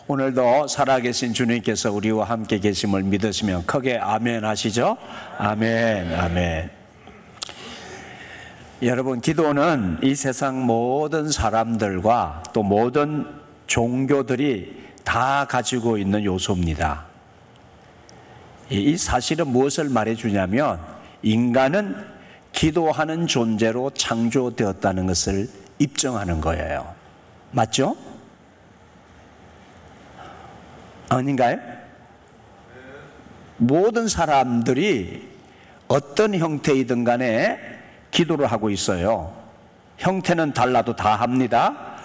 오늘도 살아계신 주님께서 우리와 함께 계심을 믿으시면 크게 아멘 하시죠? 아멘, 아멘. 여러분, 기도는 이 세상 모든 사람들과 또 모든 종교들이 다 가지고 있는 요소입니다. 이 사실은 무엇을 말해주냐면, 인간은 기도하는 존재로 창조되었다는 것을 입증하는 거예요. 맞죠? 아닌가요? 모든 사람들이 어떤 형태이든 간에 기도를 하고 있어요. 형태는 달라도 다 합니다.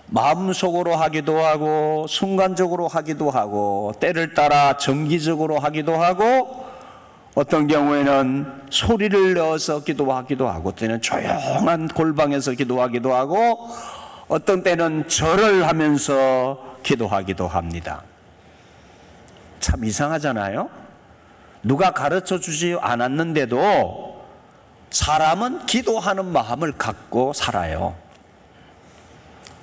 마음속으로 하기도 하고 순간적으로 하기도 하고 때를 따라 정기적으로 하기도 하고 어떤 경우에는 소리를 내어서 기도하기도 하고 때는 조용한 골방에서 기도하기도 하고 어떤 때는 절을 하면서 기도하기도 합니다. 참 이상하잖아요. 누가 가르쳐 주지 않았는데도 사람은 기도하는 마음을 갖고 살아요.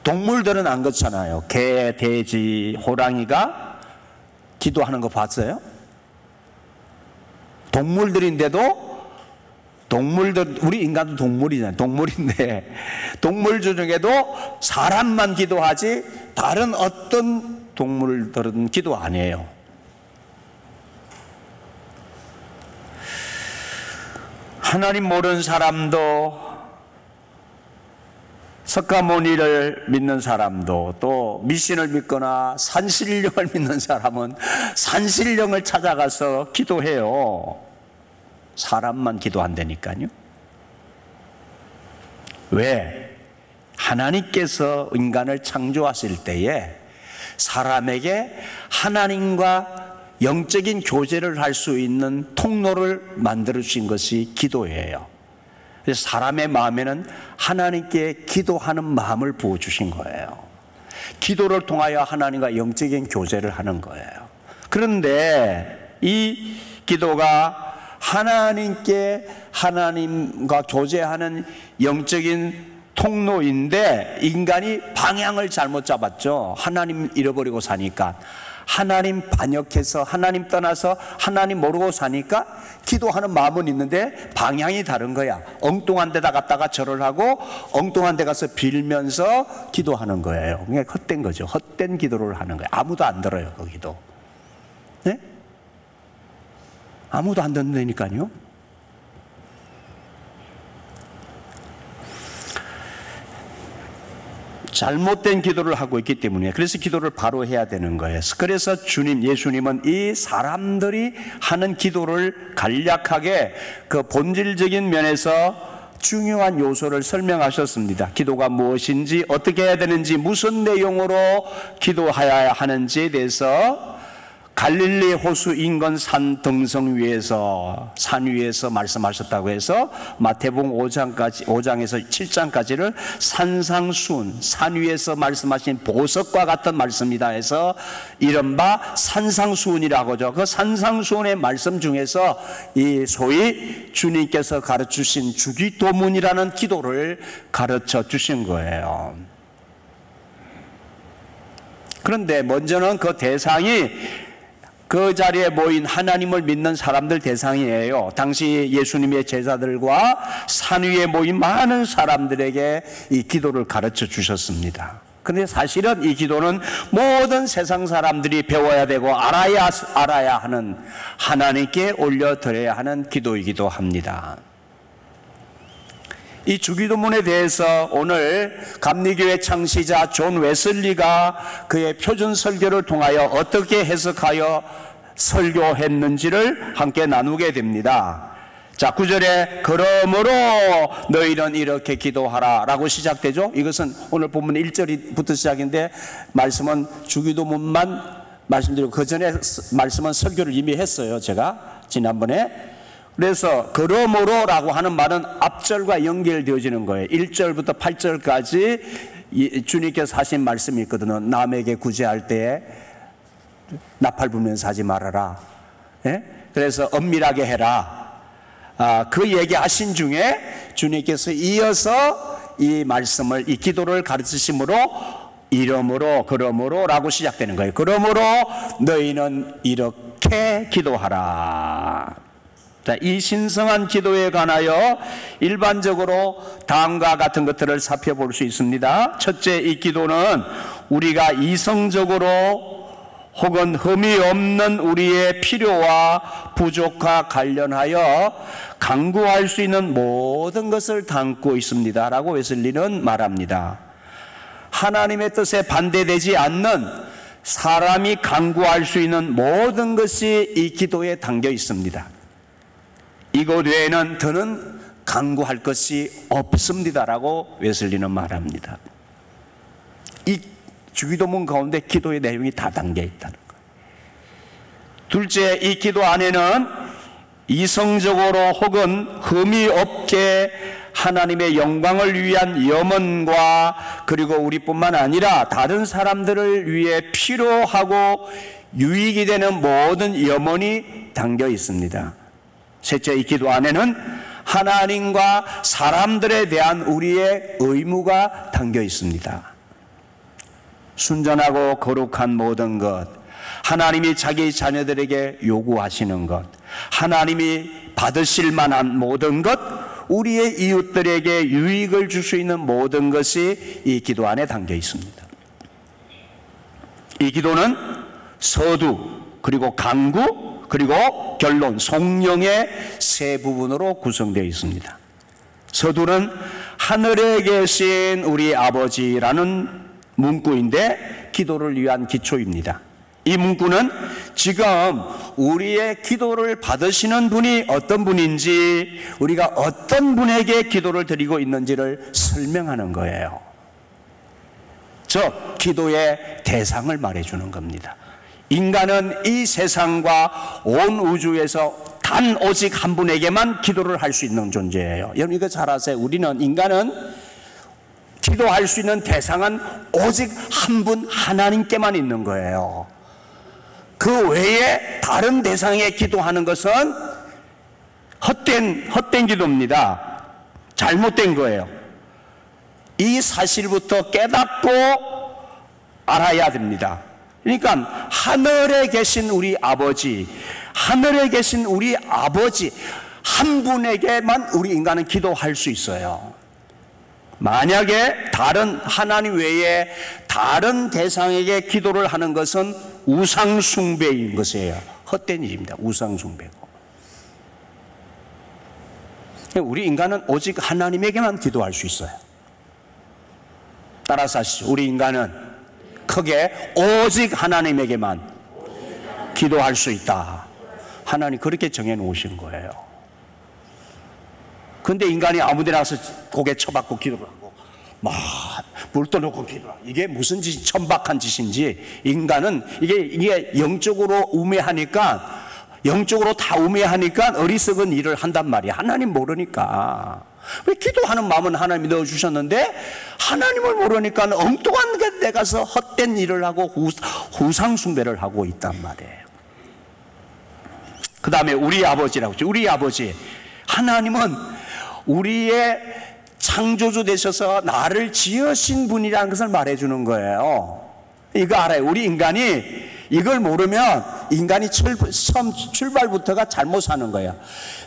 동물들은 안 그렇잖아요. 개, 돼지, 호랑이가 기도하는 거 봤어요? 동물들인데도 우리 인간도 동물이잖아요. 동물인데 동물 중에도 사람만 기도하지 다른 어떤 동물들은 기도 안 해요. 하나님 모르는 사람도, 석가모니를 믿는 사람도, 또 미신을 믿거나 산신령을 믿는 사람은 산신령을 찾아가서 기도해요. 사람만 기도한다니까요. 왜? 하나님께서 인간을 창조하실 때에 사람에게 하나님과 영적인 교제를 할 수 있는 통로를 만들어 주신 것이 기도예요. 그래서 사람의 마음에는 하나님께 기도하는 마음을 부어주신 거예요. 기도를 통하여 하나님과 영적인 교제를 하는 거예요. 그런데 이 기도가 하나님과 교제하는 영적인 통로인데 인간이 방향을 잘못 잡았죠. 하나님 잃어버리고 사니까. 하나님 반역해서 하나님 떠나서 하나님 모르고 사니까 기도하는 마음은 있는데 방향이 다른 거야. 엉뚱한 데다 갔다가 절을 하고 엉뚱한 데 가서 빌면서 기도하는 거예요. 그냥 헛된 거죠. 헛된 기도를 하는 거예요. 아무도 안 들어요, 그 기도. 네? 아무도 안 듣는다니까요. 잘못된 기도를 하고 있기 때문에, 그래서 기도를 바로 해야 되는 거예요. 그래서 예수님은 이 사람들이 하는 기도를 간략하게 그 본질적인 면에서 중요한 요소를 설명하셨습니다. 기도가 무엇인지, 어떻게 해야 되는지, 무슨 내용으로 기도해야 하는지에 대해서 갈릴리 호수 인근 산 등성 위에서, 산 위에서 말씀하셨다고 해서 마태복음 5장에서 7장까지를 산상수훈, 산 위에서 말씀하신 보석과 같은 말씀이다 해서 이른바 산상수훈이라고 하죠. 그 산상수훈의 말씀 중에서 이 소위 주님께서 가르치신 주기도문이라는 기도를 가르쳐 주신 거예요. 그런데 먼저는 그 대상이 그 자리에 모인 하나님을 믿는 사람들 대상이에요. 당시 예수님의 제자들과 산 위에 모인 많은 사람들에게 이 기도를 가르쳐 주셨습니다. 그런데 사실은 이 기도는 모든 세상 사람들이 배워야 되고 알아야 하는, 하나님께 올려드려야 하는 기도이기도 합니다. 이 주기도문에 대해서 오늘 감리교회 창시자 존 웨슬리가 그의 표준 설교를 통하여 어떻게 해석하여 설교했는지를 함께 나누게 됩니다. 자, 9절에 그러므로 너희는 이렇게 기도하라 라고 시작되죠. 이것은 오늘 본문 1절부터 시작인데 말씀은 주기도문만 말씀드리고 그 전에 말씀은 설교를 이미 했어요, 제가 지난번에. 그래서 그러므로 라고 하는 말은 앞절과 연결되어지는 거예요. 1절부터 8절까지 주님께서 하신 말씀이 있거든요. 남에게 구제할 때에 나팔 불면서 하지 말아라. 예? 그래서 엄밀하게 해라. 그 얘기하신 중에 주님께서 이어서 이 말씀을, 이 기도를 가르치심으로 이러므로 그러므로 라고 시작되는 거예요. 그러므로 너희는 이렇게 기도하라. 자, 이 신성한 기도에 관하여 일반적으로 다음과 같은 것들을 살펴볼 수 있습니다. 첫째, 이 기도는 우리가 이성적으로 혹은 흠이 없는 우리의 필요와 부족과 관련하여 강구할 수 있는 모든 것을 담고 있습니다 라고 웨슬리는 말합니다. 하나님의 뜻에 반대되지 않는 사람이 강구할 수 있는 모든 것이 이 기도에 담겨 있습니다. 이것 외에는 더는 강구할 것이 없습니다 라고 웨슬리는 말합니다. 이 주기도문 가운데 기도의 내용이 다 담겨 있다는 거예요. 둘째, 이 기도 안에는 이성적으로 혹은 흠이 없게 하나님의 영광을 위한 염원과 그리고 우리뿐만 아니라 다른 사람들을 위해 필요하고 유익이 되는 모든 염원이 담겨 있습니다. 셋째, 이 기도 안에는 하나님과 사람들에 대한 우리의 의무가 담겨 있습니다. 순전하고 거룩한 모든 것, 하나님이 자기 자녀들에게 요구하시는 것, 하나님이 받으실 만한 모든 것, 우리의 이웃들에게 유익을 줄 수 있는 모든 것이 이 기도 안에 담겨 있습니다. 이 기도는 서두, 그리고 강구, 그리고 결론, 성령의 세 부분으로 구성되어 있습니다. 서두는 하늘에 계신 우리 아버지라는 문구인데 기도를 위한 기초입니다. 이 문구는 지금 우리의 기도를 받으시는 분이 어떤 분인지, 우리가 어떤 분에게 기도를 드리고 있는지를 설명하는 거예요. 즉 기도의 대상을 말해주는 겁니다. 인간은 이 세상과 온 우주에서 단 오직 한 분에게만 기도를 할 수 있는 존재예요. 여러분 이거 잘 아세요. 인간은 기도할 수 있는 대상은 오직 한 분 하나님께만 있는 거예요. 그 외에 다른 대상에 기도하는 것은 헛된 기도입니다. 잘못된 거예요. 이 사실부터 깨닫고 알아야 됩니다. 그러니까 하늘에 계신 우리 아버지, 하늘에 계신 우리 아버지 한 분에게만 우리 인간은 기도할 수 있어요. 만약에 다른 하나님 외에 다른 대상에게 기도를 하는 것은 우상숭배인 것이에요. 헛된 일입니다. 우상숭배고. 우리 인간은 오직 하나님에게만 기도할 수 있어요. 따라서 하시죠. 우리 인간은 크게 오직 하나님에게만 기도할 수 있다. 하나님 그렇게 정해놓으신 거예요. 근데 인간이 아무데나 가서 고개 쳐박고 기도를 하고 막 물 떠놓고 기도를 하고, 이게 무슨 짓이 천박한 짓인지, 인간은 이게 영적으로 우매하니까, 영적으로 다 우매하니까 어리석은 일을 한단 말이야. 하나님 모르니까. 왜 기도하는 마음은 하나님이 넣어주셨는데 하나님을 모르니까 엉뚱한 데 가서 헛된 일을 하고 후상숭배를 하고 있단 말이에요. 그 다음에 우리 아버지라고 했죠. 우리 아버지 하나님은 우리의 창조주 되셔서 나를 지으신 분이라는 것을 말해주는 거예요. 이거 알아요. 우리 인간이 이걸 모르면 인간이 출발부터가 잘못 사는 거예요.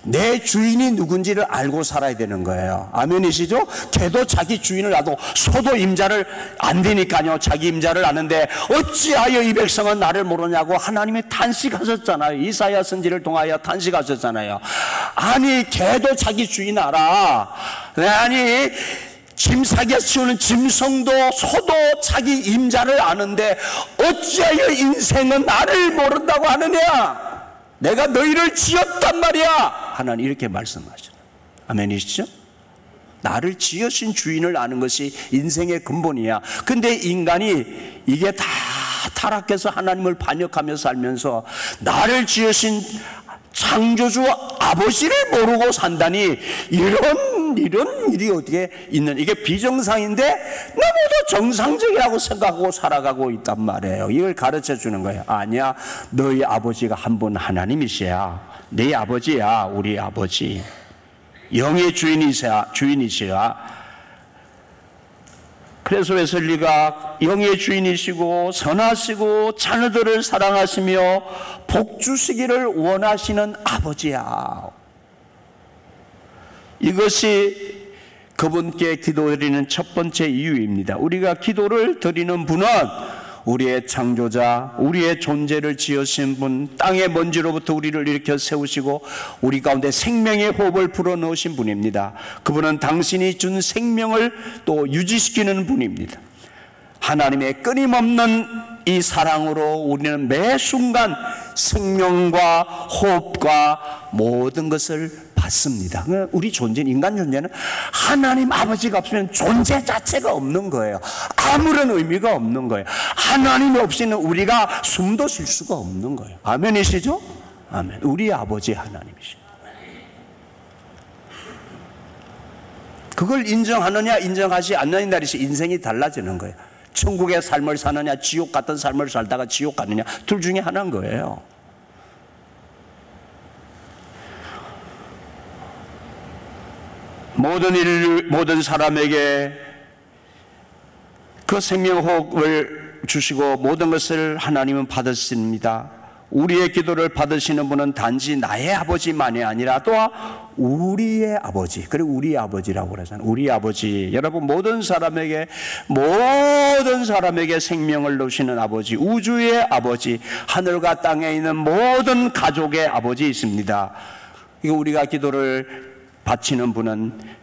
내 주인이 누군지를 알고 살아야 되는 거예요. 아멘이시죠? 개도 자기 주인을 알고 소도 임자를 안 되니까요. 자기 임자를 아는데 어찌하여 이 백성은 나를 모르냐고 하나님이 탄식하셨잖아요. 이사야 선지를 통하여 탄식하셨잖아요. 아니 개도 자기 주인 알아. 아니 짐싸게 치우는 짐승도 소도 자기 임자를 아는데 어찌하여 인생은 나를 모른다고 하느냐. 내가 너희를 지었단 말이야. 하나님 이렇게 말씀하셔요. 아멘이시죠? 나를 지으신 주인을 아는 것이 인생의 근본이야. 근데 인간이 이게 다 타락해서 하나님을 반역하며 살면서 나를 지으신 창조주 아버지를 모르고 산다니, 이런 일이 어떻게 있는, 이게 비정상인데 너무도 정상적이라고 생각하고 살아가고 있단 말이에요. 이걸 가르쳐 주는 거예요. 아니야, 너희 아버지가 한 분 하나님이셔야 네 아버지야. 우리 아버지 영의 주인이셔야 그래서 웨슬리가 영의 주인이시고 선하시고 자녀들을 사랑하시며 복 주시기를 원하시는 아버지야. 이것이 그분께 기도드리는 첫 번째 이유입니다. 우리가 기도를 드리는 분은 우리의 창조자, 우리의 존재를 지으신 분, 땅의 먼지로부터 우리를 일으켜 세우시고 우리 가운데 생명의 호흡을 불어넣으신 분입니다. 그분은 당신이 준 생명을 또 유지시키는 분입니다. 하나님의 끊임없는 이 사랑으로 우리는 매 순간 생명과 호흡과 모든 것을 받습니다. 우리 존재는, 인간 존재는 하나님 아버지가 없으면 존재 자체가 없는 거예요. 아무런 의미가 없는 거예요. 하나님 없이는 우리가 숨도 쉴 수가 없는 거예요. 아멘이시죠? 아멘. 우리 아버지 하나님이시죠. 그걸 인정하느냐 인정하지 않느냐에 따라서 인생이 달라지는 거예요. 천국의 삶을 사느냐 지옥 같은 삶을 살다가 지옥 가느냐, 둘 중에 하나인 거예요. 모든 사람에게 그 생명호흡을 주시고 모든 것을 하나님은 받으십니다. 우리의 기도를 받으시는 분은 단지 나의 아버지만이 아니라 또 우리의 아버지, 그리고 우리 아버지라고 그러잖아요. 우리 아버지, 여러분 모든 사람에게 생명을 주시는 아버지, 우주의 아버지, 하늘과 땅에 있는 모든 가족의 아버지 있습니다. 이거 우리가 기도를 바치는 분은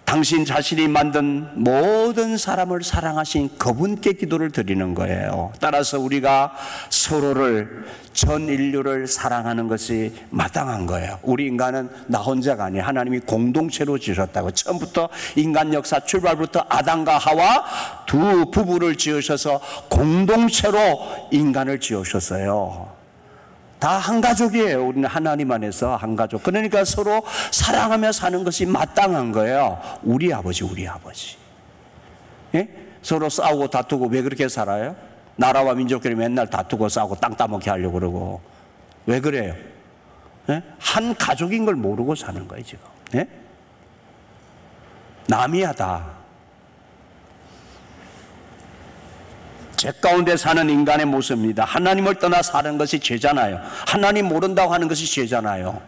당신 자신이 만든 모든 사람을 사랑하신 그분께 기도를 드리는 거예요. 따라서 우리가 서로를, 전 인류를 사랑하는 것이 마땅한 거예요. 우리 인간은 나 혼자가 아니에요. 하나님이 공동체로 지으셨다고. 처음부터 인간 역사 출발부터 아담과 하와 두 부부를 지으셔서 공동체로 인간을 지으셨어요. 다 한 가족이에요. 우리는 하나님 안에서 한 가족. 그러니까 서로 사랑하며 사는 것이 마땅한 거예요. 우리 아버지, 우리 아버지. 예? 서로 싸우고 다투고 왜 그렇게 살아요? 나라와 민족끼리 맨날 다투고 싸우고 땅 따먹게 하려고 그러고. 왜 그래요? 예? 한 가족인 걸 모르고 사는 거예요, 지금. 예? 남이야, 다. 죄 가운데 사는 인간의 모습입니다. 하나님을 떠나 사는 것이 죄잖아요. 하나님 모른다고 하는 것이 죄잖아요.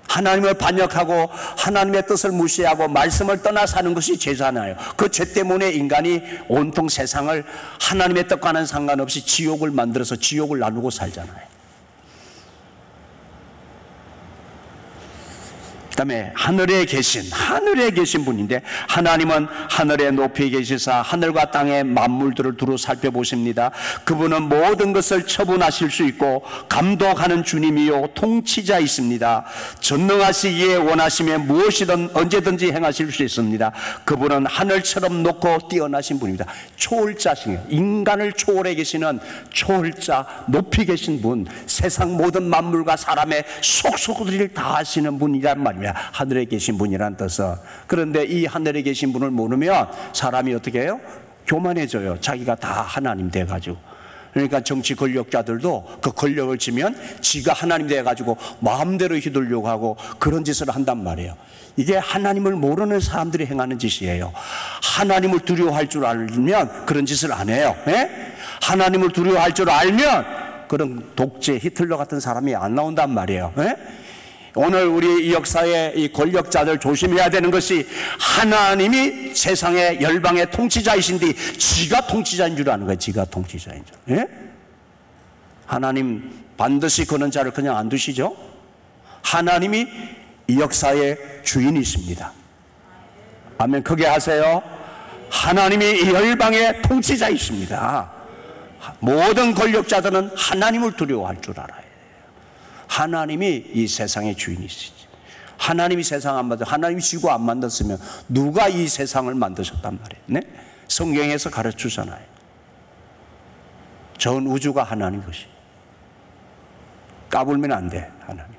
하나님을 반역하고 하나님의 뜻을 무시하고 말씀을 떠나 사는 것이 죄잖아요. 그 죄 때문에 인간이 온통 세상을 하나님의 뜻과는 상관없이 지옥을 만들어서 지옥을 나누고 살잖아요. 그 다음에 하늘에 계신 분인데, 하나님은 하늘에 높이 계시사 하늘과 땅의 만물들을 두루 살펴보십니다. 그분은 모든 것을 처분하실 수 있고 감독하는 주님이요 통치자이십니다. 전능하시기에 원하시면 무엇이든 언제든지 행하실 수 있습니다. 그분은 하늘처럼 높고 뛰어나신 분입니다. 초월자시네요. 인간을 초월해 계시는 초월자, 높이 계신 분, 세상 모든 만물과 사람의 속속들을 다 아시는 분이란 말입니다. 하늘에 계신 분이란 뜻은. 그런데 이 하늘에 계신 분을 모르면 사람이 어떻게 해요? 교만해져요. 자기가 다 하나님 돼가지고. 그러니까 정치 권력자들도 그 권력을 쥐면 지가 하나님 돼가지고 마음대로 휘둘려고 하고 그런 짓을 한단 말이에요. 이게 하나님을 모르는 사람들이 행하는 짓이에요. 하나님을 두려워할 줄 알면 그런 짓을 안 해요. 예? 하나님을 두려워할 줄 알면 그런 독재 히틀러 같은 사람이 안 나온단 말이에요. 예? 오늘 우리 이 역사의 이 권력자들 조심해야 되는 것이, 하나님이 세상의 열방의 통치자이신데 지가 통치자인 줄 아는 거예요. 지가 통치자인 줄. 예? 하나님 반드시 그런 자를 그냥 안 두시죠. 하나님이 이 역사의 주인이십니다. 아멘. 크게 하세요. 하나님이 이 열방의 통치자이십니다. 모든 권력자들은 하나님을 두려워할 줄 알아요. 하나님이 이 세상의 주인이시지. 하나님이 세상 안 만들었으면, 하나님이 지구 안 만들었으면 누가 이 세상을 만드셨단 말이에요. 네? 성경에서 가르치잖아요. 전 우주가 하나님 것이. 까불면 안 돼, 하나님.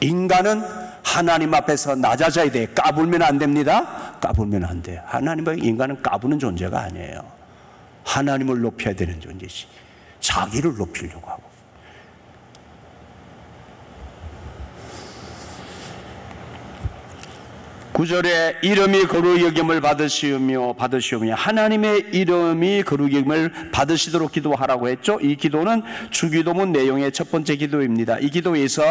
인간은 하나님 앞에서 낮아져야 돼. 까불면 안 됩니다. 까불면 안 돼요. 하나님과 인간은 까부는 존재가 아니에요. 하나님을 높여야 되는 존재지. 자기를 높이려고 하고. 9절에 이름이 거룩히 여김을 받으시오며 하나님의 이름이 거룩히 여김을 받으시도록 기도하라고 했죠. 이 기도는 주기도문 내용의 첫 번째 기도입니다. 이 기도에서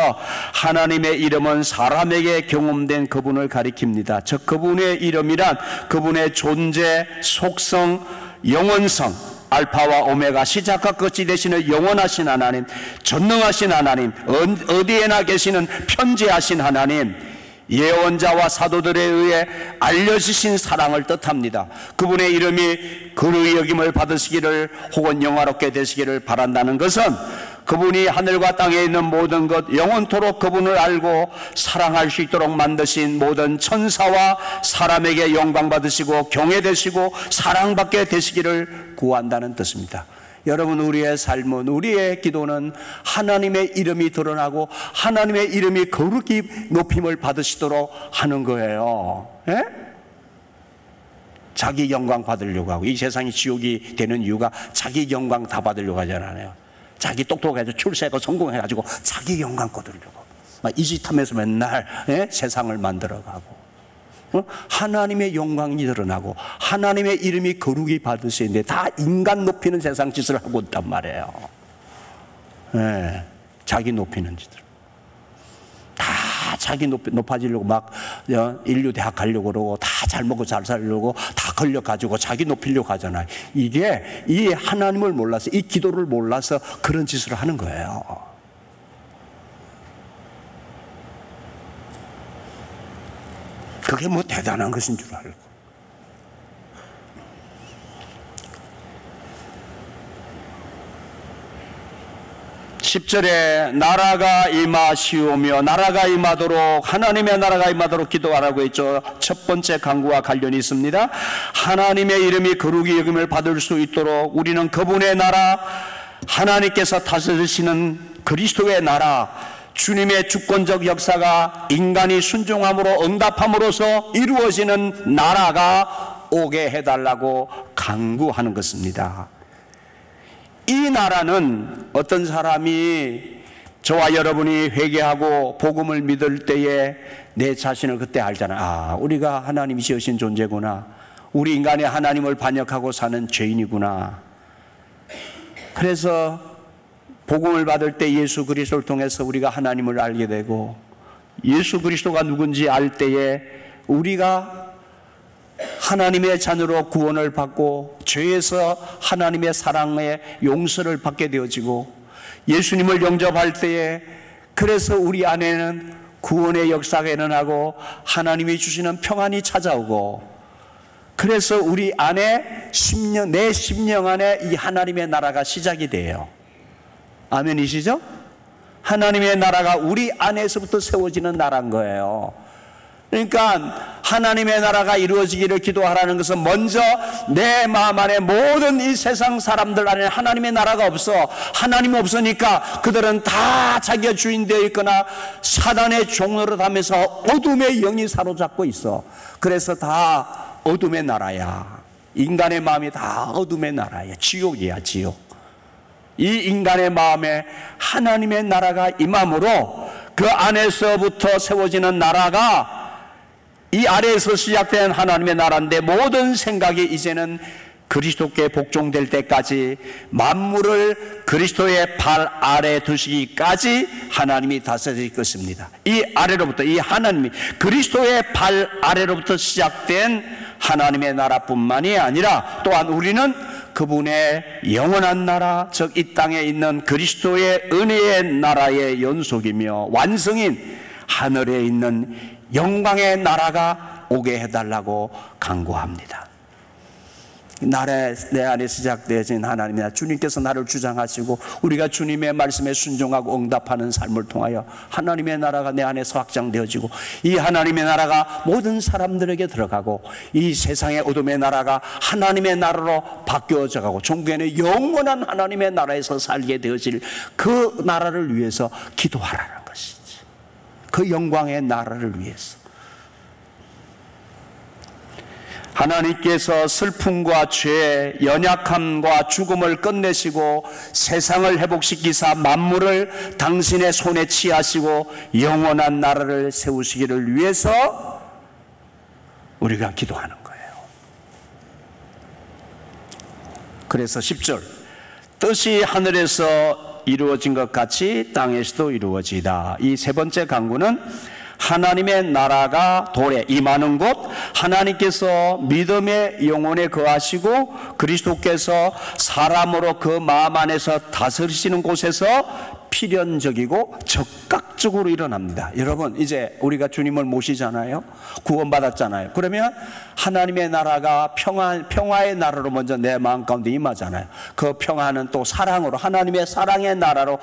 하나님의 이름은 사람에게 경험된 그분을 가리킵니다. 즉 그분의 이름이란 그분의 존재, 속성, 영원성, 알파와 오메가, 시작과 끝이 되시는 영원하신 하나님, 전능하신 하나님, 어디에나 계시는 편재하신 하나님, 예언자와 사도들에 의해 알려주신 사랑을 뜻합니다. 그분의 이름이 거룩히 여김을 받으시기를 혹은 영화롭게 되시기를 바란다는 것은 그분이 하늘과 땅에 있는 모든 것, 영원토록 그분을 알고 사랑할 수 있도록 만드신 모든 천사와 사람에게 영광 받으시고 경외되시고 사랑받게 되시기를 구한다는 뜻입니다. 여러분, 우리의 삶은, 우리의 기도는 하나님의 이름이 드러나고 하나님의 이름이 거룩히 높임을 받으시도록 하는 거예요. 예? 자기 영광 받으려고 하고, 이 세상이 지옥이 되는 이유가 자기 영광 다 받으려고 하잖아요. 자기 똑똑해가지고 출세하고 성공해가지고 자기 영광 거두려고 이 짓 하면서 맨날 세상을 만들어가고, 하나님의 영광이 드러나고 하나님의 이름이 거룩히 받으시는데 다 인간 높이는 세상 짓을 하고 있단 말이에요. 자기 높이는 짓을 다 자기 높아지려고 막 인류 대학 가려고 그러고, 다 잘 먹고 잘 살려고 다 걸려가지고 자기 높이려고 하잖아요. 이게 이 하나님을 몰라서, 이 기도를 몰라서 그런 짓을 하는 거예요. 그게 뭐 대단한 것인 줄 알고. 10절에 나라가 임하시오며, 나라가 임하도록, 하나님의 나라가 임하도록 기도하라고 했죠. 첫 번째 강구와 관련이 있습니다. 하나님의 이름이 거룩히 여김을 받을 수 있도록 우리는 그분의 나라, 하나님께서 다스리시는 그리스도의 나라, 주님의 주권적 역사가 인간이 순종함으로 응답함으로써 이루어지는 나라가 오게 해달라고 강구하는 것입니다. 이 나라는 어떤 사람이, 저와 여러분이 회개하고 복음을 믿을 때에 내 자신을 그때 알잖아. 우리가 하나님이 지으신 존재구나. 우리 인간이 하나님을 반역하고 사는 죄인이구나. 그래서 복음을 받을 때 예수 그리스도를 통해서 우리가 하나님을 알게 되고, 예수 그리스도가 누군지 알 때에 우리가 하나님의 자녀로 구원을 받고 죄에서 하나님의 사랑의 용서를 받게 되어지고, 예수님을 영접할 때에 그래서 우리 안에는 구원의 역사가 일어나고 하나님이 주시는 평안이 찾아오고, 그래서 우리 안에 내 심령 안에 이 하나님의 나라가 시작이 돼요. 아멘이시죠? 하나님의 나라가 우리 안에서부터 세워지는 나라인 거예요. 그러니까 하나님의 나라가 이루어지기를 기도하라는 것은 먼저 내 마음 안에 모든 이 세상 사람들 안에 하나님의 나라가 없어. 하나님이 없으니까 그들은 다 자기가 주인 되어 있거나 사단의 종로를 하면서 어둠의 영이 사로잡고 있어. 그래서 다 어둠의 나라야. 인간의 마음이 다 어둠의 나라야. 지옥이야, 지옥. 이 인간의 마음에 하나님의 나라가 임함으로 그 안에서부터 세워지는 나라가 이 아래에서 시작된 하나님의 나라인데, 모든 생각이 이제는 그리스도께 복종될 때까지 만물을 그리스도의 발 아래 두시기까지 하나님이 다스릴 것입니다. 이 아래로부터, 이 하나님이 그리스도의 발 아래로부터 시작된 하나님의 나라뿐만이 아니라 또한 우리는 그분의 영원한 나라, 즉 이 땅에 있는 그리스도의 은혜의 나라의 연속이며 완성인 하늘에 있는 영광의 나라가 오게 해달라고 간구합니다. 내 안에 시작되어진 하나님의 나라, 주님께서 나를 주장하시고 우리가 주님의 말씀에 순종하고 응답하는 삶을 통하여 하나님의 나라가 내 안에서 확장되어지고, 이 하나님의 나라가 모든 사람들에게 들어가고, 이 세상의 어둠의 나라가 하나님의 나라로 바뀌어져 가고 종교에는 영원한 하나님의 나라에서 살게 되어질 그 나라를 위해서 기도하라는 것이지. 그 영광의 나라를 위해서. 하나님께서 슬픔과 죄, 연약함과 죽음을 끝내시고 세상을 회복시키사 만물을 당신의 손에 취하시고 영원한 나라를 세우시기를 위해서 우리가 기도하는 거예요. 그래서 10절, 뜻이 하늘에서 이루어진 것 같이 땅에서도 이루어지다. 이 세 번째 강구는 하나님의 나라가 도래 임하는 곳, 하나님께서 믿음의 영혼에 거하시고 그리스도께서 사람으로 그 마음 안에서 다스리시는 곳에서 필연적이고 적극적으로 일어납니다. 여러분, 이제 우리가 주님을 모시잖아요. 구원받았잖아요. 그러면 하나님의 나라가 평화의 나라로 먼저 내 마음 가운데 임하잖아요. 그 평화는 또 사랑으로, 하나님의 사랑의 나라로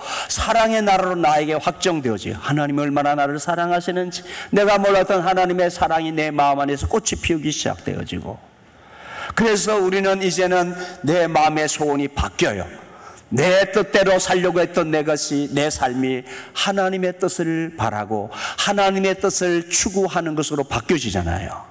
나에게 확정되어지. 하나님이 얼마나 나를 사랑하시는지, 내가 몰랐던 하나님의 사랑이 내 마음 안에서 꽃이 피우기 시작되어지고, 그래서 우리는 이제는 내 마음의 소원이 바뀌어요. 내 뜻대로 살려고 했던 내 삶이 하나님의 뜻을 바라고 하나님의 뜻을 추구하는 것으로 바뀌어지잖아요.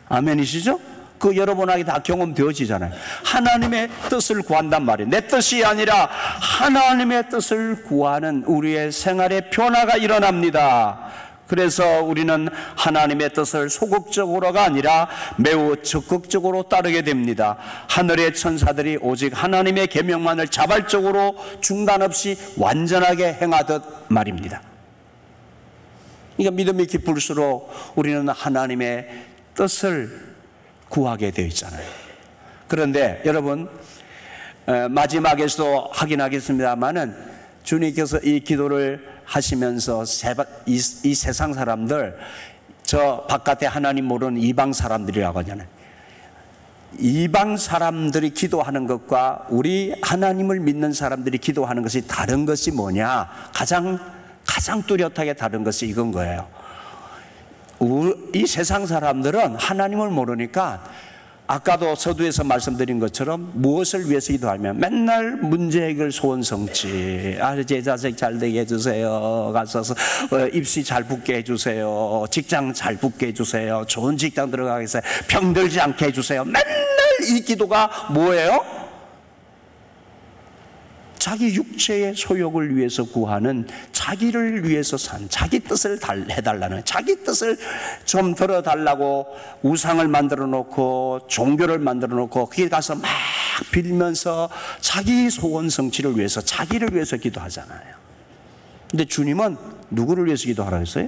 아멘이시죠? 그 여러분에게 다 경험되어지잖아요. 하나님의 뜻을 구한단 말이에요. 내 뜻이 아니라 하나님의 뜻을 구하는 우리의 생활의 변화가 일어납니다. 그래서 우리는 하나님의 뜻을 소극적으로가 아니라 매우 적극적으로 따르게 됩니다. 하늘의 천사들이 오직 하나님의 계명만을 자발적으로 중단 없이 완전하게 행하듯 말입니다. 그러니까 믿음이 깊을수록 우리는 하나님의 뜻을 구하게 되어 있잖아요. 그런데 여러분, 마지막에서도 확인하겠습니다마는 주님께서 이 기도를 하시면서 이 세상 사람들, 저 바깥에 하나님 모르는 이방 사람들이라고 하잖아요. 이방 사람들이 기도하는 것과 우리 하나님을 믿는 사람들이 기도하는 것이 다른 것이 뭐냐? 가장 뚜렷하게 다른 것이 이건 거예요. 이 세상 사람들은 하나님을 모르니까 아까도 서두에서 말씀드린 것처럼 무엇을 위해서 기도하면 맨날 문제 해결 소원 성취, 제 자식 잘 되게 해주세요, 가서 입시 잘 붙게 해주세요, 직장 잘 붙게 해주세요, 좋은 직장 들어가게 해서 병들지 않게 해주세요. 맨날 이 기도가 뭐예요? 자기 육체의 소욕을 위해서 구하는, 자기를 위해서 산, 자기 뜻을 해달라는, 자기 뜻을 좀 들어달라고 우상을 만들어 놓고 종교를 만들어 놓고 거기 가서 막 빌면서 자기 소원 성취를 위해서, 자기를 위해서 기도하잖아요. 근데 주님은 누구를 위해서 기도하라고 했어요?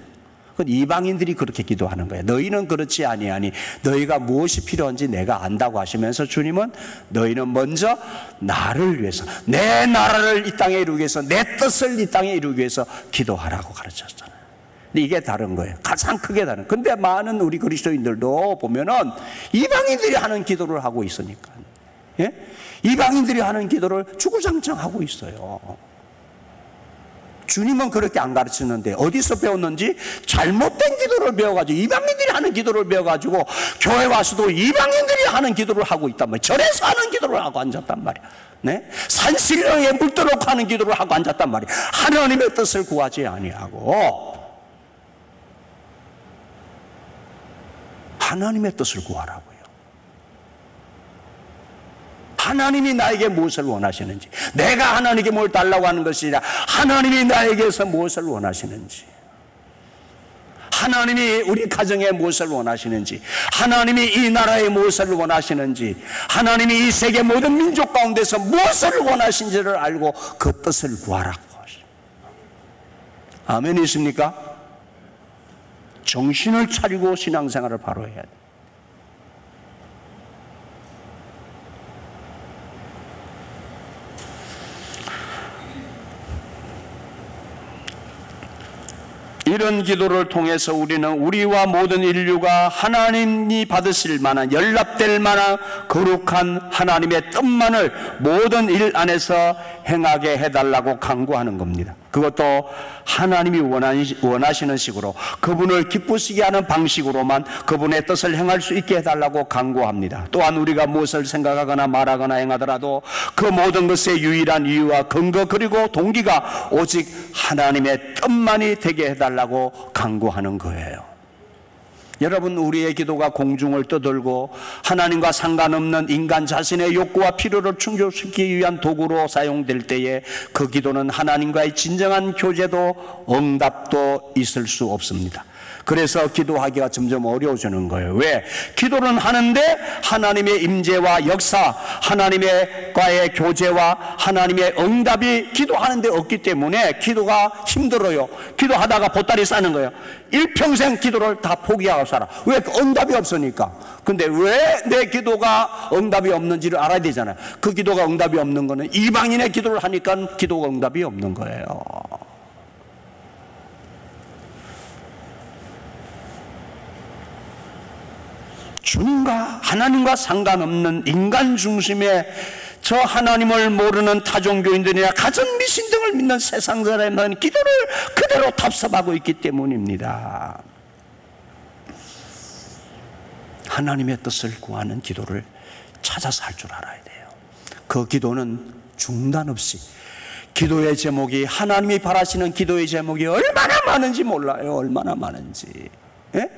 그건 이방인들이 그렇게 기도하는 거예요. 너희는 그렇지 아니하니 너희가 무엇이 필요한지 내가 안다고 하시면서 주님은 너희는 먼저 나를 위해서, 내 나라를 이 땅에 이루기 위해서, 내 뜻을 이 땅에 이루기 위해서 기도하라고 가르쳤잖아요. 근데 이게 다른 거예요. 가장 크게 다른. 근데 많은 우리 그리스도인들도 보면은 이방인들이 하는 기도를 하고 있으니까, 예? 이방인들이 하는 기도를 주구장창 하고 있어요. 주님은 그렇게 안 가르치는데 어디서 배웠는지 잘못된 기도를 배워가지고, 이방인들이 하는 기도를 배워가지고 교회 와서도 이방인들이 하는 기도를 하고 있단 말이에요. 절에서 하는 기도를 하고 앉았단 말이에요. 네? 산신령에 물들어놓고 하는 기도를 하고 앉았단 말이에요. 하나님의 뜻을 구하지 아니하고 하나님의 뜻을 구하라고요. 하나님이 나에게 무엇을 원하시는지, 내가 하나님께 뭘 달라고 하는 것이 아니라 하나님이 나에게서 무엇을 원하시는지, 하나님이 우리 가정에 무엇을 원하시는지, 하나님이 이 나라에 무엇을 원하시는지, 하나님이 이 세계 모든 민족 가운데서 무엇을 원하시는지를 알고 그 뜻을 구하라고 하십니다. 아멘이십니까? 정신을 차리고 신앙생활을 바로 해야 돼요. 이런 기도를 통해서 우리는 우리와 모든 인류가 하나님이 받으실 만한, 연락될 만한 거룩한 하나님의 뜻만을 모든 일 안에서 행하게 해달라고 간구하는 겁니다. 그것도 하나님이 원하시는 식으로, 그분을 기쁘시게 하는 방식으로만 그분의 뜻을 행할 수 있게 해달라고 간구합니다. 또한 우리가 무엇을 생각하거나 말하거나 행하더라도 그 모든 것의 유일한 이유와 근거, 그리고 동기가 오직 하나님의 뜻만이 되게 해달라고 간구하는 거예요. 여러분, 우리의 기도가 공중을 떠돌고 하나님과 상관없는 인간 자신의 욕구와 필요를 충족시키기 위한 도구로 사용될 때에 그 기도는 하나님과의 진정한 교제도 응답도 있을 수 없습니다. 그래서 기도하기가 점점 어려워지는 거예요. 왜? 기도는 하는데 하나님의 임재와 역사, 하나님과의 교제와 하나님의 응답이 기도하는데 없기 때문에 기도가 힘들어요. 기도하다가 보따리 싸는 거예요. 일평생 기도를 다 포기하고 살아. 왜? 응답이 없으니까. 근데 왜 내 기도가 응답이 없는지를 알아야 되잖아요. 그 기도가 응답이 없는 거는 이방인의 기도를 하니까 기도가 응답이 없는 거예요. 주님과 하나님과 상관없는 인간 중심의 저 하나님을 모르는 타종교인들이나 가전 미신 등을 믿는 세상 사람들은 기도를 그대로 답습하고 있기 때문입니다. 하나님의 뜻을 구하는 기도를 찾아서 할 줄 알아야 돼요. 그 기도는 중단 없이, 기도의 제목이, 하나님이 바라시는 기도의 제목이 얼마나 많은지 몰라요. 얼마나 많은지. 예?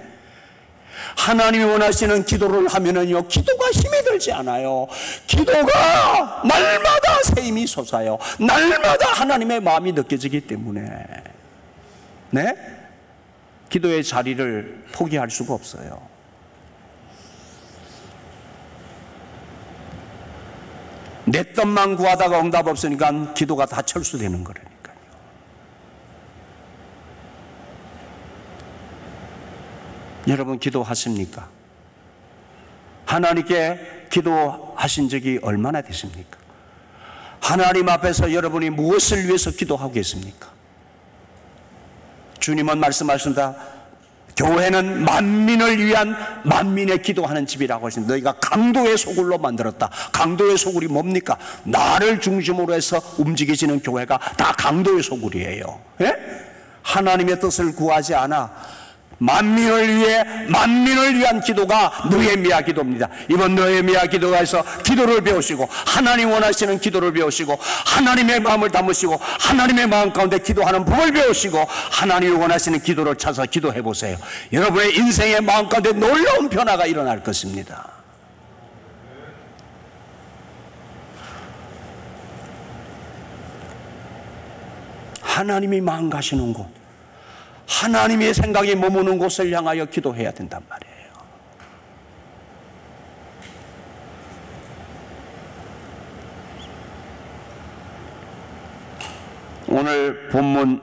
하나님이 원하시는 기도를 하면은요, 기도가 힘이 들지 않아요. 기도가 날마다 새 힘이 솟아요. 날마다 하나님의 마음이 느껴지기 때문에, 네? 기도의 자리를 포기할 수가 없어요. 내 뜻만 구하다가 응답 없으니까 기도가 다 철수되는 거라니까요. 여러분 기도하십니까? 하나님께 기도하신 적이 얼마나 되십니까? 하나님 앞에서 여러분이 무엇을 위해서 기도하고 계십니까? 주님은 말씀하신다. 교회는 만민을 위한 만민의 기도하는 집이라고 하십니다. 너희가 강도의 소굴로 만들었다. 강도의 소굴이 뭡니까? 나를 중심으로 해서 움직이지는 교회가 다 강도의 소굴이에요. 예? 하나님의 뜻을 구하지 않아 만민을 위한 기도가 느헤미야 기도입니다. 이번 느헤미야 기도에서 기도를 배우시고 하나님 원하시는 기도를 배우시고 하나님의 마음을 담으시고 하나님의 마음 가운데 기도하는 법을 배우시고 하나님이 원하시는 기도를 찾아서 기도해 보세요. 여러분의 인생의 마음 가운데 놀라운 변화가 일어날 것입니다. 하나님이 마음 가시는 곳, 하나님의 생각이 머무는 곳을 향하여 기도해야 된단 말이에요. 오늘 본문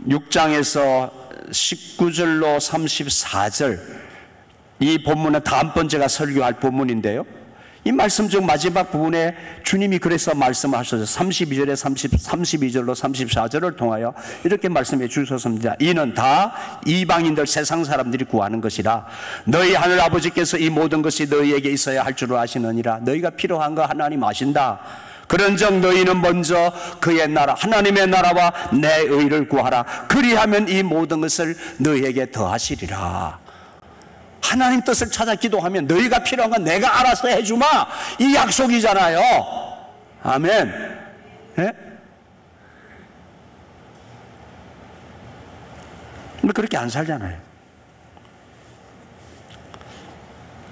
6장에서 19절로 34절, 이 본문은 다음번 제가 설교할 본문인데요, 이 말씀 중 마지막 부분에 주님이 그래서 말씀하셔서 32절로 34절을 통하여 이렇게 말씀해 주셨습니다. 이는 다 이방인들, 세상 사람들이 구하는 것이라. 너희 하늘 아버지께서 이 모든 것이 너희에게 있어야 할 줄 아시느니라. 너희가 필요한 거 하나님 아신다. 그런즉 너희는 먼저 그의 나라, 하나님의 나라와 내 의를 구하라. 그리하면 이 모든 것을 너희에게 더하시리라. 하나님 뜻을 찾아 기도하면 너희가 필요한 건 내가 알아서 해주마, 이 약속이잖아요. 아멘. 예? 근데 그렇게 안 살잖아요.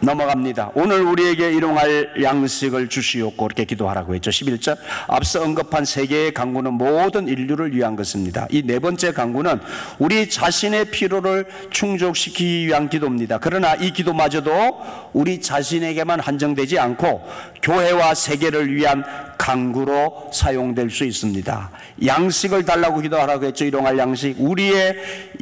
넘어갑니다. 오늘 우리에게 일용할 양식을 주시옵고, 그렇게 기도하라고 했죠. 11절. 앞서 언급한 세 개의 강구는 모든 인류를 위한 것입니다. 이 네 번째 강구는 우리 자신의 필요를 충족시키기 위한 기도입니다. 그러나 이 기도마저도 우리 자신에게만 한정되지 않고 교회와 세계를 위한 강구로 사용될 수 있습니다. 양식을 달라고 기도하라고 했죠. 일용할 양식, 우리의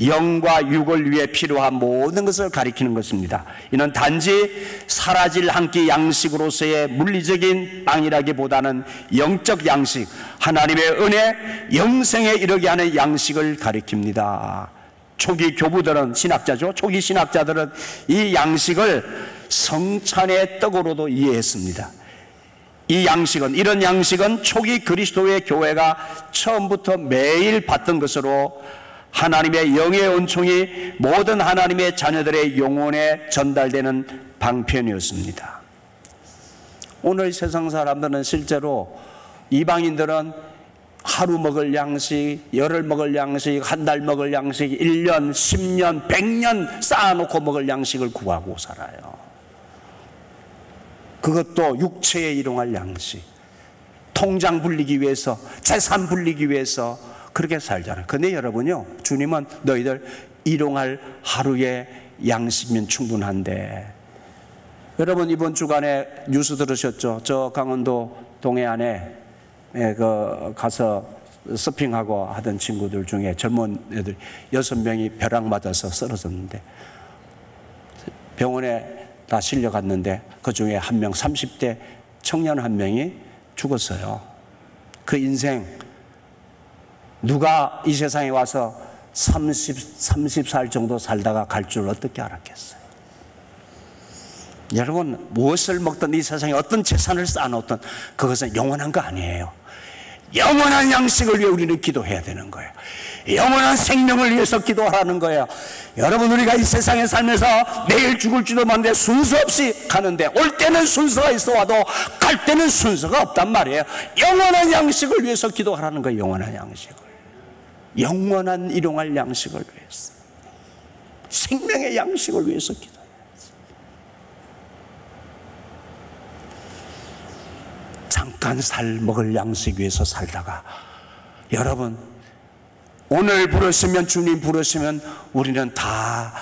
영과 육을 위해 필요한 모든 것을 가리키는 것입니다. 이는 단지 사라질 한 끼 양식으로서의 물리적인 빵이라기보다는 영적 양식, 하나님의 은혜, 영생에 이르게 하는 양식을 가리킵니다. 초기 교부들은, 신학자죠, 초기 신학자들은 이 양식을 성찬의 떡으로도 이해했습니다. 이 양식은, 이런 양식은 초기 그리스도의 교회가 처음부터 매일 받던 것으로 하나님의 영의 은총이 모든 하나님의 자녀들의 영혼에 전달되는 방편이었습니다. 오늘 세상 사람들은 실제로, 이방인들은 하루 먹을 양식, 열흘 먹을 양식, 한 달 먹을 양식, 1년, 10년, 100년 쌓아놓고 먹을 양식을 구하고 살아요. 그것도 육체에 일용할 양식, 통장 불리기 위해서, 재산 불리기 위해서 그렇게 살잖아요. 근데 여러분요, 주님은 너희들 일용할 하루의 양식이면 충분한데, 여러분 이번 주간에 뉴스 들으셨죠? 저 강원도 동해안에 가서 서핑하고 하던 친구들 중에 젊은 애들 6명이 벼락 맞아서 쓰러졌는데 병원에 다 실려갔는데 그 중에 한 명 30대 청년 한 명이 죽었어요. 그 인생, 누가 이 세상에 와서 30살 정도 살다가 갈 줄 어떻게 알았겠어요? 여러분, 무엇을 먹든 이 세상에 어떤 재산을 쌓아놓든 그것은 영원한 거 아니에요. 영원한 양식을 위해 우리는 기도해야 되는 거예요. 영원한 생명을 위해서 기도하라는 거예요. 여러분, 우리가 이 세상에 살면서 내일 죽을지도 모르는데 순서 없이 가는데, 올 때는 순서가 있어 와도 갈 때는 순서가 없단 말이에요. 영원한 양식을 위해서 기도하라는 거예요. 영원한 양식을, 영원한 일용할 양식을 위해서, 생명의 양식을 위해서 기도해야지. 잠깐 먹을 양식 위해서 살다가, 여러분, 오늘 부르시면, 주님 부르시면 우리는 다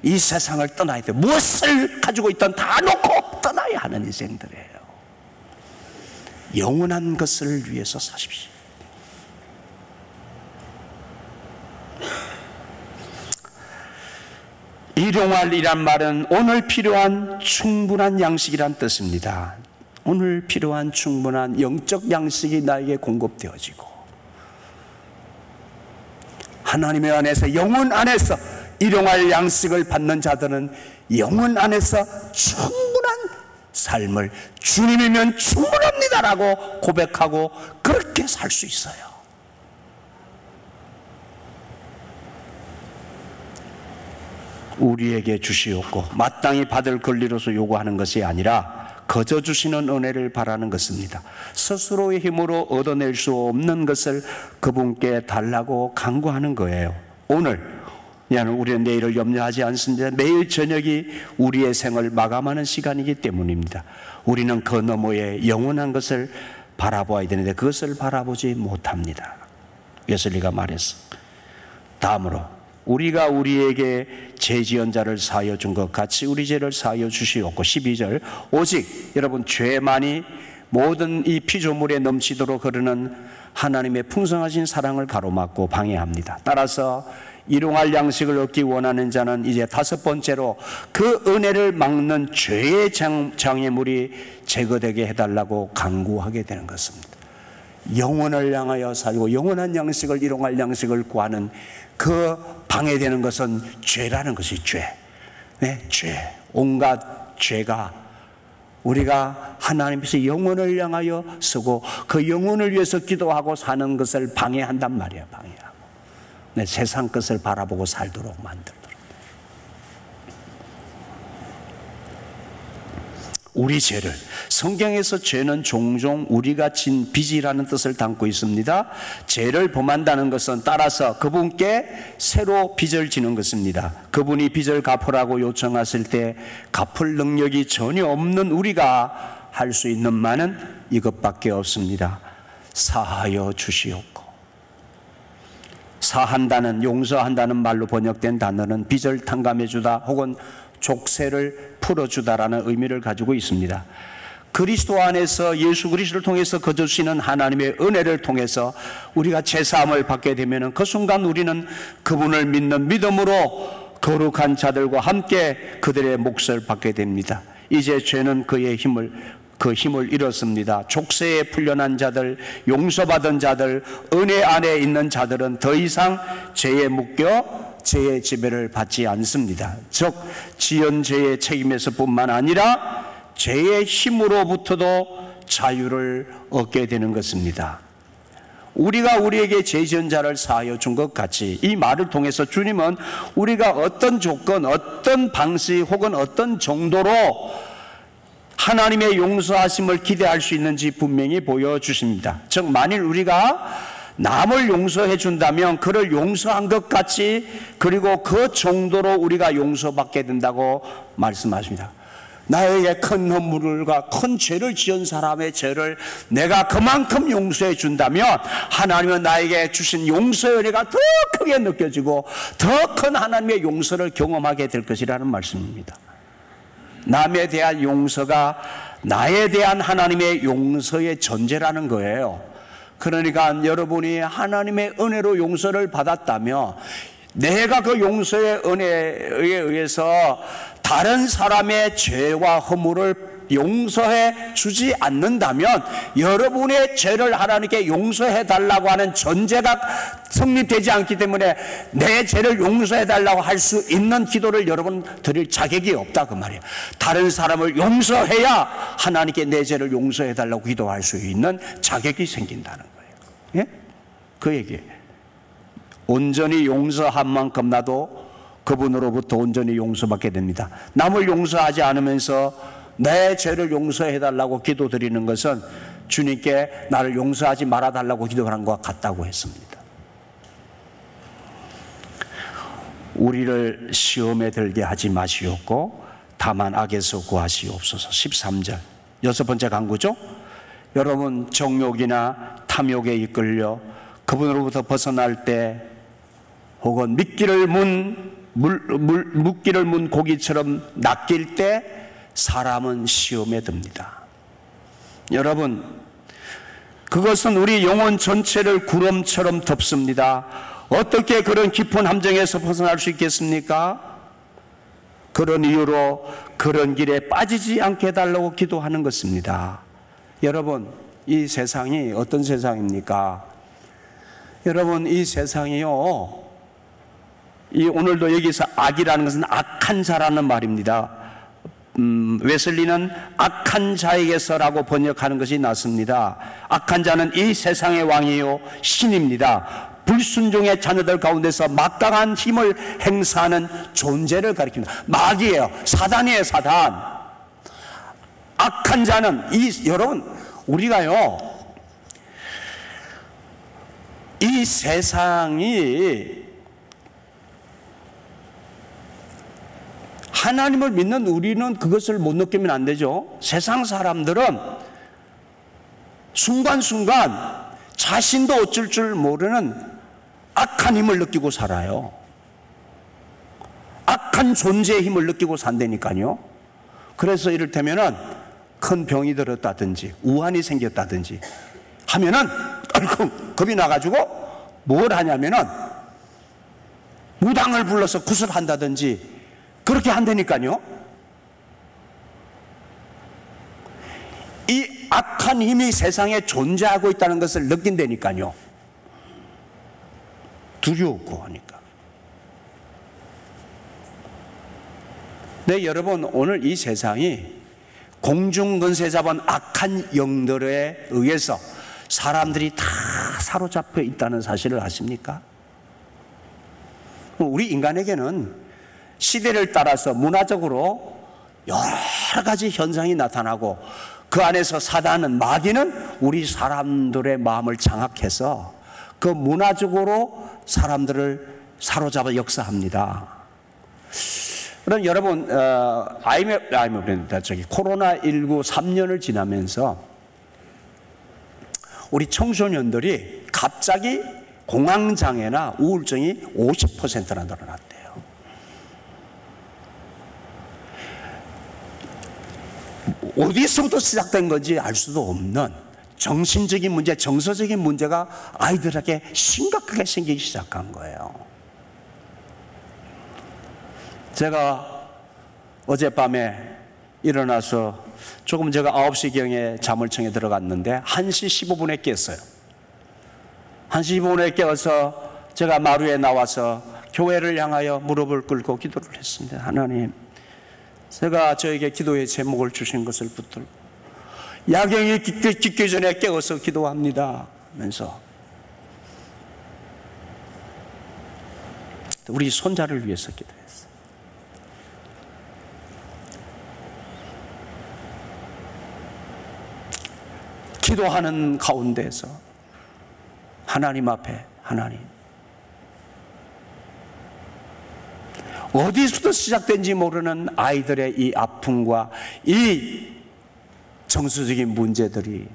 이 세상을 떠나야 돼요. 무엇을 가지고 있든 다 놓고 떠나야 하는 인생들이에요. 영원한 것을 위해서 사십시오. 일용할이란 말은 오늘 필요한 충분한 양식이란 뜻입니다. 오늘 필요한 충분한 영적 양식이 나에게 공급되어지고, 하나님의 안에서, 영혼 안에서 일용할 양식을 받는 자들은 영혼 안에서 충분한 삶을 주님이면 충분합니다라고 고백하고 그렇게 살 수 있어요. 우리에게 주시옵고 마땅히 받을 권리로서 요구하는 것이 아니라 거저 주시는 은혜를 바라는 것입니다. 스스로의 힘으로 얻어낼 수 없는 것을 그분께 달라고 간구하는 거예요. 우리는 내일을 염려하지 않습니다. 매일 저녁이 우리의 생을 마감하는 시간이기 때문입니다. 우리는 그 너머에 영원한 것을 바라보아야 되는데 그것을 바라보지 못합니다. 웨슬리가 말했어. 다음으로, 우리가 우리에게 죄 지은 자를 사하여 준 것 같이 우리 죄를 사하여 주시옵고, 12절, 오직 여러분 죄만이 모든 이 피조물에 넘치도록 흐르는 하나님의 풍성하신 사랑을 가로막고 방해합니다. 따라서 일용할 양식을 얻기 원하는 자는 이제 5번째로 그 은혜를 막는 죄의 장애물이 제거되게 해달라고 간구하게 되는 것입니다. 영혼을 향하여 살고 영원한 양식을, 일용할 양식을 구하는 그 방해되는 것은 죄라는 것이 죄. 네, 죄. 온갖 죄가 우리가 하나님 앞에서 영혼을 향하여 쓰고 그 영혼을 위해서 기도하고 사는 것을 방해한단 말이에요. 방해하고. 네, 세상 것을 바라보고 살도록 만들도록. 우리 죄를, 성경에서 죄는 종종 우리가 진 빚이라는 뜻을 담고 있습니다. 죄를 범한다는 것은 따라서 그분께 새로 빚을 지는 것입니다. 그분이 빚을 갚으라고 요청하실 때 갚을 능력이 전혀 없는 우리가 할 수 있는 말은 이것밖에 없습니다. 사하여 주시옵고. 사한다는, 용서한다는 말로 번역된 단어는 빚을 탕감해 주다 혹은 족쇄를 풀어주다라는 의미를 가지고 있습니다. 그리스도 안에서 예수 그리스도를 통해서 거두시는 하나님의 은혜를 통해서 우리가 죄사함을 받게 되면 그 순간 우리는 그분을 믿는 믿음으로 거룩한 자들과 함께 그들의 몫을 받게 됩니다. 이제 죄는 그 힘을 잃었습니다. 족쇄에 풀려난 자들, 용서받은 자들, 은혜 안에 있는 자들은 더 이상 죄에 묶여 죄의 지배를 받지 않습니다. 즉 지은 죄의 책임에서 뿐만 아니라 죄의 힘으로부터도 자유를 얻게 되는 것입니다. 우리가 우리에게 죄 지은 자를 사하여 준 것 같이, 이 말을 통해서 주님은 우리가 어떤 조건, 어떤 방식 혹은 어떤 정도로 하나님의 용서하심을 기대할 수 있는지 분명히 보여주십니다. 즉 만일 우리가 남을 용서해 준다면 그를 용서한 것 같이, 그리고 그 정도로 우리가 용서받게 된다고 말씀하십니다. 나에게 큰 허물과 큰 죄를 지은 사람의 죄를 내가 그만큼 용서해 준다면 하나님은 나에게 주신 용서의 은혜가 더 크게 느껴지고 더 큰 하나님의 용서를 경험하게 될 것이라는 말씀입니다. 남에 대한 용서가 나에 대한 하나님의 용서의 전제라는 거예요. 그러니까 여러분이 하나님의 은혜로 용서를 받았다며 내가 그 용서의 은혜에 의해서 다른 사람의 죄와 허물을 용서해 주지 않는다면 여러분의 죄를 하나님께 용서해 달라고 하는 전제가 성립되지 않기 때문에 내 죄를 용서해 달라고 할 수 있는 기도를 여러분 드릴 자격이 없다 그 말이에요. 다른 사람을 용서해야 하나님께 내 죄를 용서해 달라고 기도할 수 있는 자격이 생긴다는 거예요. 예? 그 얘기예요. 온전히 용서한 만큼 나도 그분으로부터 온전히 용서받게 됩니다. 남을 용서하지 않으면서 내 죄를 용서해 달라고 기도드리는 것은 주님께 나를 용서하지 말아 달라고 기도하는 것과 같다고 했습니다. 우리를 시험에 들게 하지 마시옵고 다만 악에서 구하시옵소서. 13절 여섯 번째 강구죠. 여러분 정욕이나 탐욕에 이끌려 그분으로부터 벗어날 때 혹은 미끼를 문 고기처럼 낚일 때 사람은 시험에 듭니다. 여러분 그것은 우리 영혼 전체를 구름처럼 덮습니다. 어떻게 그런 깊은 함정에서 벗어날 수 있겠습니까? 그런 이유로 그런 길에 빠지지 않게 해달라고 기도하는 것입니다. 여러분 이 세상이 어떤 세상입니까? 여러분 이 세상이요, 이 오늘도 여기서 악이라는 것은 악한 자라는 말입니다. 웨슬리는 악한 자에게서라고 번역하는 것이 낫습니다. 악한 자는 이 세상의 왕이요 신입니다. 불순종의 자녀들 가운데서 막강한 힘을 행사하는 존재를 가리킵니다. 마귀예요. 사단이에요. 사단. 악한 자는 여러분 우리가요 이 세상이 하나님을 믿는 우리는 그것을 못 느끼면 안 되죠. 세상 사람들은 순간순간 자신도 어쩔 줄 모르는 악한 힘을 느끼고 살아요. 악한 존재의 힘을 느끼고 산다니까요. 그래서 이를테면은 큰 병이 들었다든지 우환이 생겼다든지 하면은 겁이 나가지고 뭘 하냐면은 무당을 불러서 구슬한다든지 그렇게 한다니까요. 이 악한 힘이 세상에 존재하고 있다는 것을 느낀다니까요. 두려웠고 하니까. 네, 여러분 오늘 이 세상이 공중근세 잡은 악한 영들에 의해서 사람들이 다 사로잡혀 있다는 사실을 아십니까? 우리 인간에게는 시대를 따라서 문화적으로 여러 가지 현상이 나타나고 그 안에서 사단은 마귀는 우리 사람들의 마음을 장악해서 그 문화적으로 사람들을 사로잡아 역사합니다. 그럼 여러분 코로나19 3년을 지나면서 우리 청소년들이 갑자기 공황장애나 우울증이 50%나 늘어났대요. 어디서부터 시작된 건지 알 수도 없는 정신적인 문제, 정서적인 문제가 아이들에게 심각하게 생기기 시작한 거예요. 제가 어젯밤에 일어나서 조금 제가 9시경에 잠을 청해 들어갔는데 1시 15분에 깼어요. 1시 15분에 깨어서 제가 마루에 나와서 교회를 향하여 무릎을 꿇고 기도를 했습니다. 하나님, 제가 저에게 기도의 제목을 주신 것을 붙들고 야경이 깊기 전에 깨어서 기도합니다 하면서 우리 손자를 위해서 기도했어요. 기도하는 가운데서 하나님 앞에, 하나님, 어디서부터 시작된지 모르는 아이들의 이 아픔과 이 정서적인 문제들이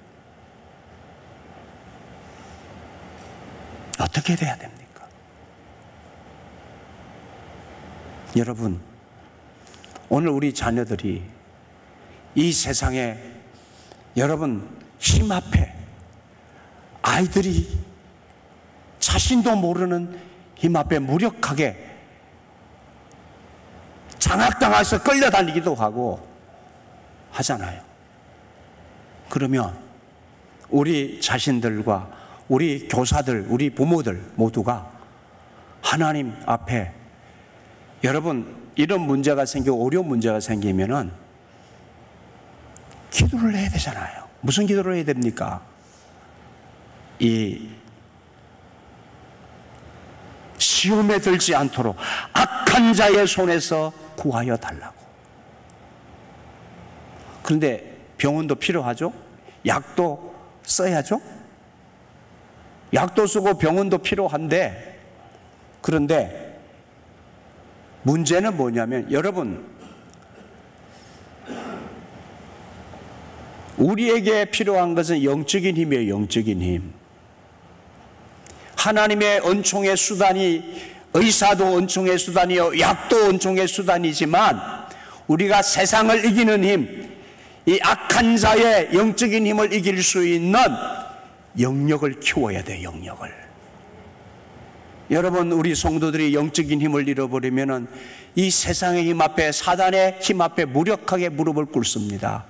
어떻게 돼야 됩니까? 여러분, 오늘 우리 자녀들이 이 세상에 여러분 힘 앞에 아이들이 자신도 모르는 힘 앞에 무력하게 장악당해서 끌려다니기도 하고 하잖아요. 그러면 우리 자신들과 우리 교사들, 우리 부모들 모두가 하나님 앞에 여러분 이런 문제가 생기고 어려운 문제가 생기면은 기도를 해야 되잖아요. 무슨 기도를 해야 됩니까? 이 시험에 들지 않도록 악한 자의 손에서 구하여 달라고. 그런데 병원도 필요하죠? 약도 써야죠? 약도 쓰고 병원도 필요한데, 그런데 문제는 뭐냐면 여러분, 우리에게 필요한 것은 영적인 힘이에요. 영적인 힘. 하나님의 은총의 수단이 의사도 은총의 수단이요 약도 은총의 수단이지만 우리가 세상을 이기는 힘, 이 악한 자의 영적인 힘을 이길 수 있는 영역을 키워야 돼요. 영역을. 여러분, 우리 성도들이 영적인 힘을 잃어버리면 이 세상의 힘 앞에, 사단의 힘 앞에 무력하게 무릎을 꿇습니다.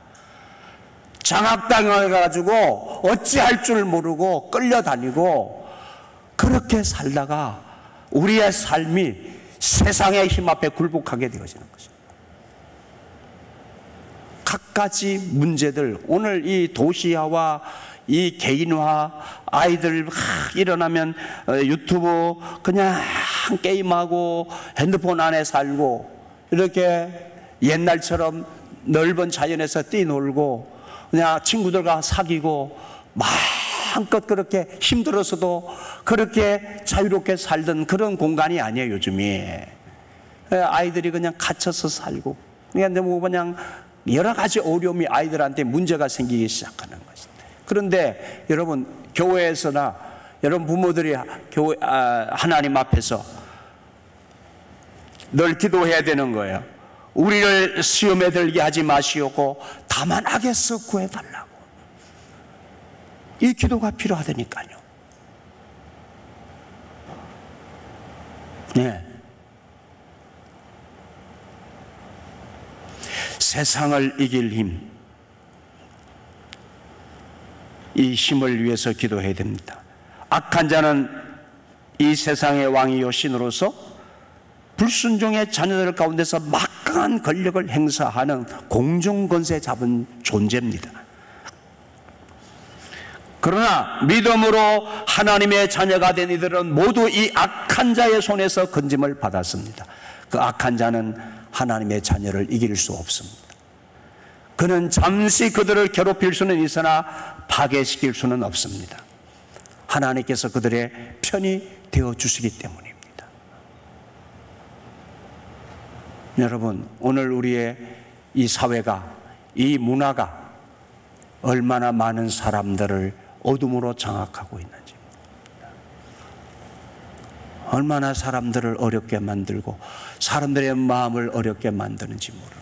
장악당해가지고 어찌할 줄 모르고 끌려다니고 그렇게 살다가 우리의 삶이 세상의 힘 앞에 굴복하게 되어지는 것입니다. 갖가지 문제들, 오늘 이 도시화와 이 개인화, 아이들 일어나면 유튜브 그냥 게임하고 핸드폰 안에 살고 이렇게 옛날처럼 넓은 자연에서 뛰놀고 그냥 친구들과 사귀고 마음껏 그렇게 힘들어서도 그렇게 자유롭게 살던 그런 공간이 아니에요. 요즘이 아이들이 그냥 갇혀서 살고 그냥 여러 가지 어려움이 아이들한테 문제가 생기기 시작하는 것입니다. 그런데 여러분, 교회에서나 여러분 부모들이 하나님 앞에서 늘 기도해야 되는 거예요. 우리를 시험에 들게 하지 마시오고 다만 악에서 구해달라고. 이 기도가 필요하다니까요. 네. 세상을 이길 힘, 이 힘을 위해서 기도해야 됩니다. 악한 자는 이 세상의 왕이요 신으로서 불순종의 자녀들 가운데서 막강한 권력을 행사하는 공중권세 잡은 존재입니다. 그러나 믿음으로 하나님의 자녀가 된 이들은 모두 이 악한 자의 손에서 건짐을 받았습니다. 그 악한 자는 하나님의 자녀를 이길 수 없습니다. 그는 잠시 그들을 괴롭힐 수는 있으나 파괴시킬 수는 없습니다. 하나님께서 그들의 편이 되어주시기 때문입니다. 여러분, 오늘 우리의 이 사회가, 이 문화가 얼마나 많은 사람들을 어둠으로 장악하고 있는지, 얼마나 사람들을 어렵게 만들고 사람들의 마음을 어렵게 만드는지 모릅니다.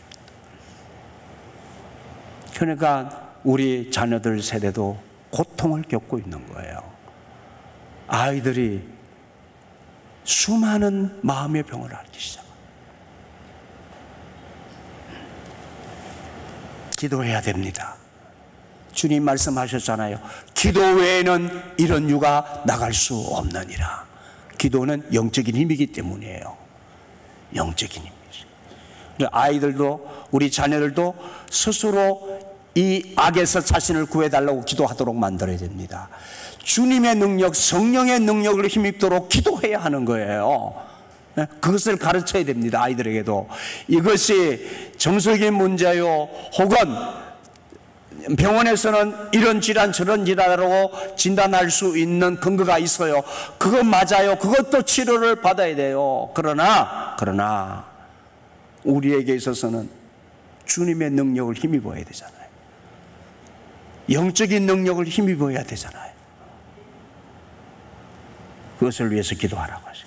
그러니까 우리 자녀들 세대도 고통을 겪고 있는 거예요. 아이들이 수많은 마음의 병을 앓기 시작합니다. 기도해야 됩니다. 주님 말씀하셨잖아요. 기도 외에는 이런 유가 나갈 수 없느니라. 기도는 영적인 힘이기 때문이에요. 영적인 힘이죠. 아이들도, 우리 자녀들도 스스로 이 악에서 자신을 구해달라고 기도하도록 만들어야 됩니다. 주님의 능력, 성령의 능력을 힘입도록 기도해야 하는 거예요. 그것을 가르쳐야 됩니다. 아이들에게도. 이것이 정서적인 문제요, 혹은 병원에서는 이런 질환 저런 질환으로 진단할 수 있는 근거가 있어요. 그거 맞아요. 그것도 치료를 받아야 돼요. 그러나 우리에게 있어서는 주님의 능력을 힘입어야 되잖아요. 영적인 능력을 힘입어야 되잖아요. 그것을 위해서 기도하라고 하죠.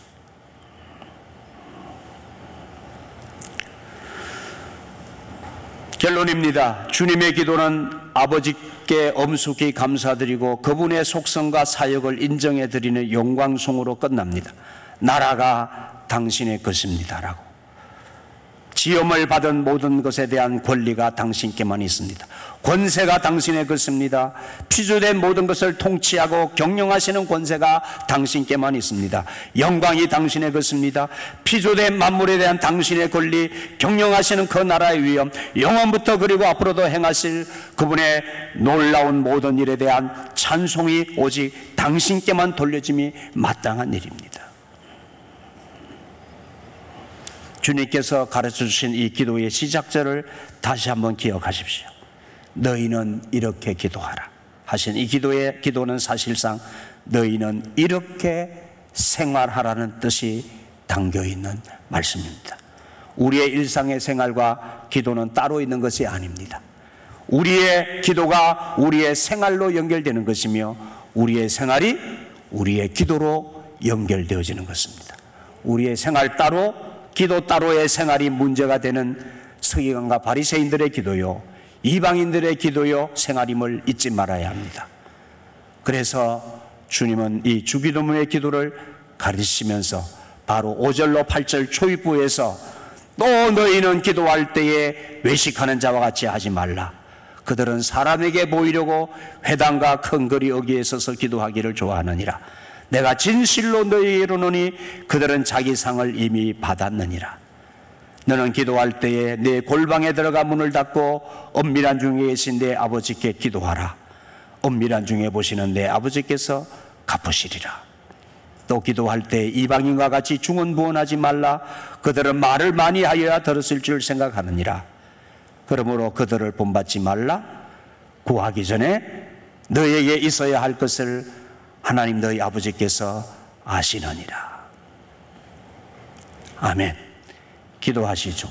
결론입니다. 주님의 기도는 아버지께 엄숙히 감사드리고 그분의 속성과 사역을 인정해드리는 영광송으로 끝납니다. 나라가 당신의 것입니다라고. 지음을 받은 모든 것에 대한 권리가 당신께만 있습니다. 권세가 당신의 것입니다. 피조된 모든 것을 통치하고 경영하시는 권세가 당신께만 있습니다. 영광이 당신의 것입니다. 피조된 만물에 대한 당신의 권리, 경영하시는 그 나라의 위엄, 영원부터 그리고 앞으로도 행하실 그분의 놀라운 모든 일에 대한 찬송이 오직 당신께만 돌려짐이 마땅한 일입니다. 주님께서 가르쳐 주신 이 기도의 시작절을 다시 한번 기억하십시오. 너희는 이렇게 기도하라 하신 이 기도는 사실상 너희는 이렇게 생활하라는 뜻이 담겨 있는 말씀입니다. 우리의 일상의 생활과 기도는 따로 있는 것이 아닙니다. 우리의 기도가 우리의 생활로 연결되는 것이며 우리의 생활이 우리의 기도로 연결되어지는 것입니다. 우리의 생활 따로 기도 따로의 생활이 문제가 되는 서기관과 바리새인들의 기도요, 이방인들의 기도요, 생활임을 잊지 말아야 합니다. 그래서 주님은 이 주기도문의 기도를 가르치시면서 바로 5절로 8절 초입부에서 또 너희는 기도할 때에 외식하는 자와 같이 하지 말라. 그들은 사람에게 보이려고 회당과 큰 거리 어귀에 서서 기도하기를 좋아하느니라. 내가 진실로 너희에게 이르노니 그들은 자기 상을 이미 받았느니라. 너는 기도할 때에 내 골방에 들어가 문을 닫고 엄밀한 중에 계신 내 아버지께 기도하라. 엄밀한 중에 보시는 내 아버지께서 갚으시리라. 또 기도할 때 이방인과 같이 중언부언하지 말라. 그들은 말을 많이 하여야 들었을 줄 생각하느니라. 그러므로 그들을 본받지 말라. 구하기 전에 너희에게 있어야 할 것을 하나님 너희 아버지께서 아시느니라. 아멘. 기도하시죠.